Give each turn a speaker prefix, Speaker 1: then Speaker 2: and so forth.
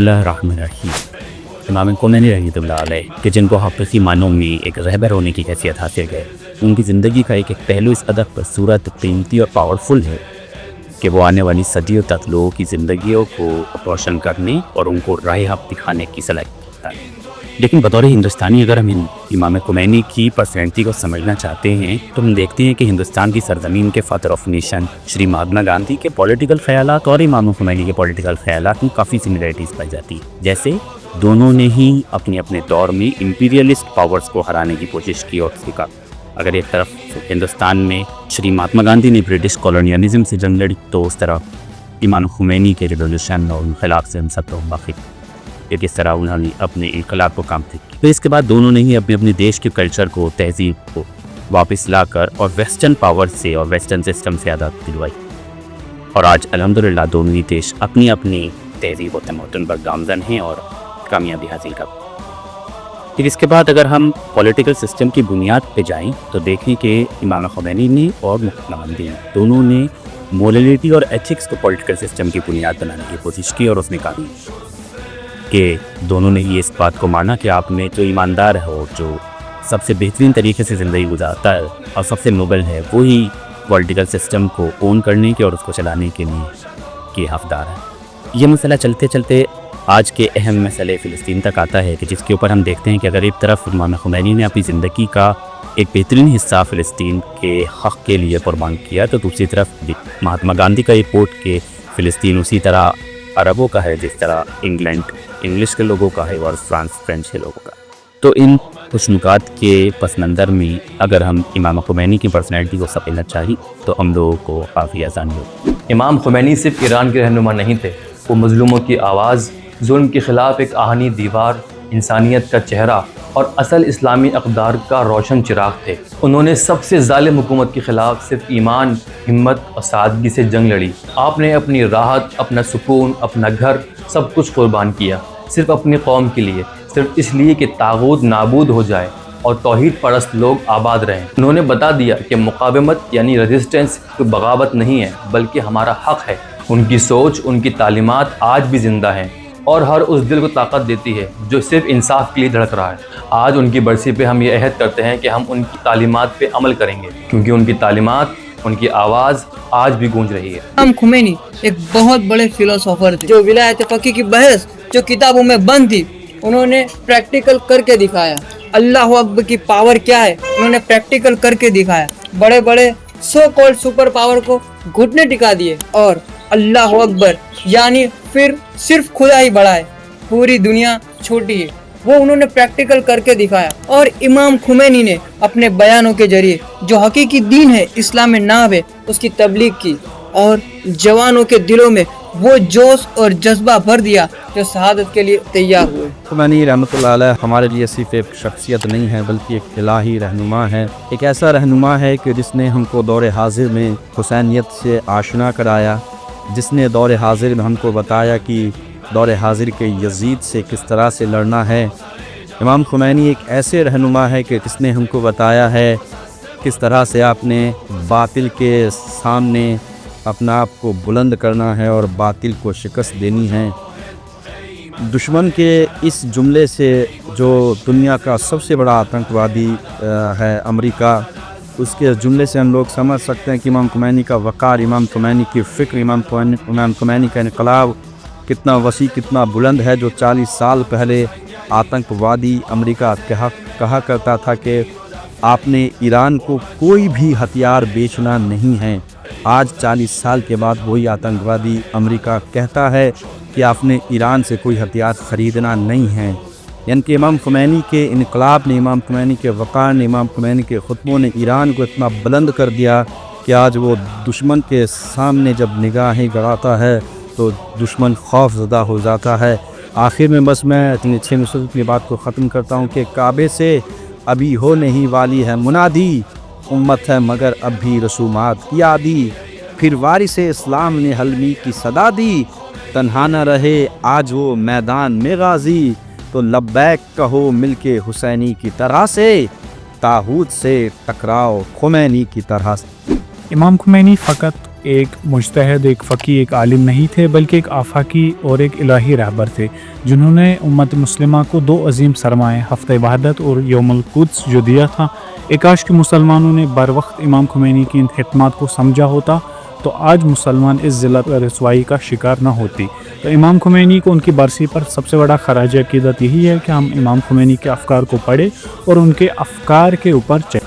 Speaker 1: बिस्मिल्लाहिर्रहमानिर्रहीम। इमाम खोमैनी रहमतुल्लाह अलैह कि जिनको हाफ़िज़ी मानों में एक रहबर होने की हैसियत हासिल है, उनकी ज़िंदगी का एक पहलू इस अदब पर सूरत कीमती और पावरफुल है कि वो आने वाली सदियों तक लोगों की ज़िंदगियों को रोशन करने और उनको राह हक़ दिखाने की सलाहियत रखता है। लेकिन बतौर हिंदुस्तानी अगर हम इमाम खोमैनी की पर्सनैलिटी को समझना चाहते हैं तो हम देखते हैं कि हिंदुस्तान की सरज़मीन के father of nation Shri Mahatma Gandhi के पॉलिटिकल ख़यालात और इमाम खोमैनी के पॉलिटिकल ख़यालात में काफ़ी सिमिलरिटीज़ पाई जाती है। जैसे दोनों ने ही अपने अपने दौर में इम्पीरियलिस्ट पावर्स को हराने की कोशिश की और सीखा। अगर एक तरफ हिंदुस्तान में श्री महात्मा गांधी ने ब्रिटिश कॉलोनियलिज्म से जंग लड़ी, तो उस तरफ इमाम खोमैनी के रिवोल्यूशन और इनकलाब से हम सब तो वाक़िफ़ कि किस तरह उन्होंने अपने इनकलाब को काम किया। तो इसके बाद दोनों ने ही अपने अपने देश के कल्चर को, तहजीब को वापस लाकर और वेस्टर्न पावर से और वेस्टर्न सिस्टम से आज़ाद दिलवाई। और आज अल्हम्दुलिल्लाह दोनों ही देश अपनी अपनी तहजीब और तमद्दुन पर गामज़न हैं और कामयाबी हासिल कर। फिर इसके बाद अगर हम पॉलिटिकल सिस्टम की बुनियाद पे जाएं तो देखें कि इमाम खोमैनी ने और महात्मा गांधी ने दोनों ने मोरलिटी और एथिक्स को पॉलिटिकल सिस्टम की बुनियाद बनाने की कोशिश की और उसने कहा कि दोनों ने ये इस बात को माना कि आप में जो ईमानदार है और जो सबसे बेहतरीन तरीके से ज़िंदगी गुजारता है और सबसे नोबल है, वही पॉलिटिकल सिस्टम को ओन करने के और उसको चलाने के लिए के हक़दार है। ये मसला चलते चलते आज के अहम मसले फ़िलिस्तीन तक आता है कि जिसके ऊपर हम देखते हैं कि अगर एक तरफ इमाम खोमैनी ने अपनी ज़िंदगी का एक बेहतरीन हिस्सा फ़िलिस्तीन के हक़ के लिए कुर्बान किया, तो दूसरी तरफ महात्मा गांधी का रिपोर्ट कि फ़िलिस्तीन उसी तरह अरबों का है जिस तरह इंग्लैंड इंग्लिश के लोगों का है और फ्रांस फ्रेंच के लोगों का। तो इन खुशनुकात के पस मंज़र में अगर हम इमाम खोमैनी की पर्सनैलिटी को समझना चाहिए तो हम लोगों को काफ़ी आसानी होगी।
Speaker 2: इमाम खोमैनी सिर्फ ईरान के रहनुमा नहीं थे, वो मज़लूमों की आवाज़, जुल्म के ख़िलाफ़ एक आहनी दीवार, इंसानियत का चेहरा और असल इस्लामी अक़दार का रोशन चिराग थे। उन्होंने सबसे ज़ालिम हुकूमत के ख़िलाफ़ सिर्फ ईमान, हिम्मत और सादगी से जंग लड़ी। आपने अपनी राहत, अपना सुकून, अपना घर सब कुछ कुर्बान किया, सिर्फ अपनी कौम के लिए, सिर्फ इसलिए कि तागूत नाबूद हो जाए और तौहीद परस्त लोग आबाद रहें। उन्होंने बता दिया कि मुकावमत यानी रेजिस्टेंस कोई बगावत नहीं है बल्कि हमारा हक़ है। उनकी सोच, उनकी तालीमात आज भी ज़िंदा हैं और हर उस दिल को ताकत देती है जो सिर्फ इंसाफ के लिए धड़क रहा है। आज उनकी बरसी पे हम ये अहद करते हैं कि हम उनकी तालीमात पे अमल करेंगे, क्योंकि उनकी तालीमात, उनकी आवाज़ आज भी गूंज रही है।
Speaker 3: इमाम खोमैनी एक बहुत बड़े फिलोसोफर थे जो विलायत फ़क़ीह की बहस जो किताबों में बंद थी, उन्होंने प्रैक्टिकल करके दिखाया। अल्लाह अकबर की पावर क्या है, उन्होंने प्रैक्टिकल करके दिखाया। बड़े बड़े सो कॉल्ड सुपर पावर को घुटने टिका दिए और अल्लाह अकबर यानी फिर सिर्फ खुदा ही बड़ा है, पूरी दुनिया छोटी है, वो उन्होंने प्रैक्टिकल करके दिखाया। और इमाम खोमैनी ने अपने बयानों के जरिए जो हकीकी दीन है, इस्लाम में नाम है, उसकी तबलीग की और जवानों के दिलों में वो जोश और जज्बा भर दिया जो शहादत के लिए तैयार हुए।
Speaker 4: खोमैनी रहमतुल्लाह अलैह हमारे लिए सिर्फ एक शख्सियत नहीं है बल्कि एक इलाही रहनुमा है। एक ऐसा रहनुमा है कि जिसने हमको दौर हाजिर में हुसैनियत से आशना कराया, जिसने दौर हाजिर में हमको बताया कि दौर हाजिर के यजीद से किस तरह से लड़ना है। इमाम खोमैनी एक ऐसे रहनुमा है कि जिसने हमको बताया है किस तरह से आपने बातिल के सामने अपना आप को बुलंद करना है और बातिल को शिकस्त देनी है। दुश्मन के इस जुमले से जो दुनिया का सबसे बड़ा आतंकवादी है अमेरिका, उसके जुमले से हम लोग समझ सकते हैं कि इमाम खोमैनी का वक़ार, इमाम खोमैनी की फ़िक्र, इमाम खोमैनी का इनकलाब कितना वसी, कितना बुलंद है। जो 40 साल पहले आतंकवादी अमेरिका कहा करता था कि आपने ईरान को कोई भी हथियार बेचना नहीं है, आज 40 साल के बाद वही आतंकवादी अमेरिका कहता है कि आपने ईरान से कोई हथियार ख़रीदना नहीं है। यानी कि इमाम खोमैनी के इनकलाब ने, इमाम खोमैनी के वक़ार ने, इमाम खोमैनी के खुतबों ने ईरान को इतना बुलंद कर दिया कि आज वो दुश्मन के सामने जब निगाहें गड़ाता है तो दुश्मन खौफज़दा हो जाता है। आखिर में बस मैं इतनी 6 मिनट की बात को ख़त्म करता हूँ कि काबे से अभी हो नहीं वाली है मुनादी, उम्मत है मगर अब भी रसूमात की आदी, फिर वारिस इस्लाम ने हलमी की सदा दी, तन्हा न रहे आज वो मैदान में गाजी, तो लब्बैक कहो मिलके हुसैनी की तरह से, ताहूत से टकराओ खोमैनी की तरह से।
Speaker 5: इमाम खोमैनी फ़कत ایک مجتہد، ایک فقی، ایک عالم نہیں تھے، بلکہ ایک آفاقی اور ایک الہی رہبر تھے، جنہوں نے امت مسلمہ کو 2 عظیم سرمایہ، ہفتہ وحدت اور یوم القدس جو دیا تھا۔ ایک کاش کہ مسلمانوں نے بر وقت امام خمینی کی ان خدمات کو سمجھا ہوتا تو آج مسلمان اس ذلت و رسوائی کا شکار نہ ہوتی۔ تو امام خمینی کو ان کی برسی پر سب سے بڑا خراج عقیدت یہی ہے کہ ہم امام خمینی کے افکار کو پڑھیں اور ان کے افکار کے اوپر چلیں۔